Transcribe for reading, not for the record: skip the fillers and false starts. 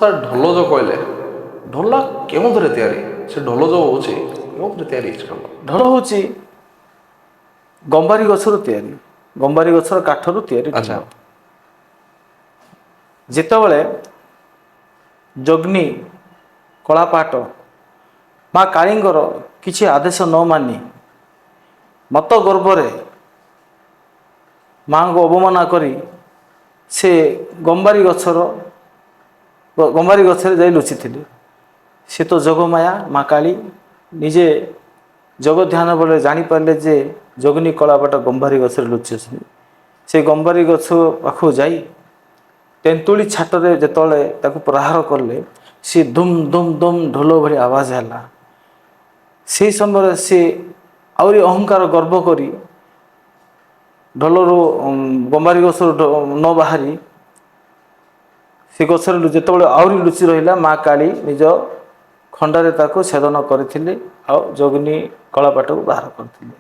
Sir ଢୋଲ ଯେଉଁ କହିଲେ ଢୋଲ କେଉଁଥିରେ ତିଆରି ସେ ଢୋଲ ଯେଉଁ ହେଉଛି କେଉଁଥିରେ ତିଆରି ହେଇଛି ଢୋଲ? ଢୋଲ ହେଉଛି ଗମ୍ବାରି ଗଛରୁ ତିଆରି, ଗମ୍ବାରି ଗଛର କାଠରୁ ତିଆରି ଆଚ୍ଛା ଢୋଲ। ଯେତେବେଳେ ଜଗ୍ନି କଳାପାହାଟ ମା କାଳୀଙ୍କର କିଛି ଆଦେଶ ନ ମାନି ମତ ଗର୍ବରେ ମାଙ୍କୁ ଅବମାନନା କରି ସେ ଗମ୍ବାରି ଗଛରେ ଯାଇ ଲୁଚିଥିଲେ। ସେ ତ ଯୋଗମାୟା ମା କାଳୀ ନିଜେ ଯୋଗ ଧ୍ୟାନ ବଳରେ ଜାଣିପାରିଲେ ଯେ ଜଗ୍ନି କଳାପାଟ ଗମ୍ଭାରୀ ଗଛରେ ଲୁଚିଛନ୍ତି। ସେ ଗମ୍ଭାରୀ ଗଛ ପାଖକୁ ଯାଇ ତେନ୍ତୁଳି ଛାଟରେ ଯେତେବେଳେ ତାକୁ ପ୍ରହାର କଲେ ସେ ଧୁମ୍ ଧୁମ୍ ଧୁମ୍ ଢୋଲ ଭଳି ଆବାଜ ହେଲା। ସେହି ସମୟରେ ସେ ଆହୁରି ଅହଙ୍କାର ଗର୍ବ କରି ଢୋଲରୁ ଗମ୍ଭାରୀ ଗଛରୁ ନ ବାହାରି ସେ ଗଛରେ ଯେତେବେଳେ ଆହୁରି ଲୁଚି ରହିଲା ମା କାଳୀ ନିଜ ଖଣ୍ଡାରେ ତାକୁ ଛେଦନ କରିଥିଲେ ଆଉ ଜଗ୍ନି କଳାପାଟକୁ ବାହାର କରିଥିଲେ।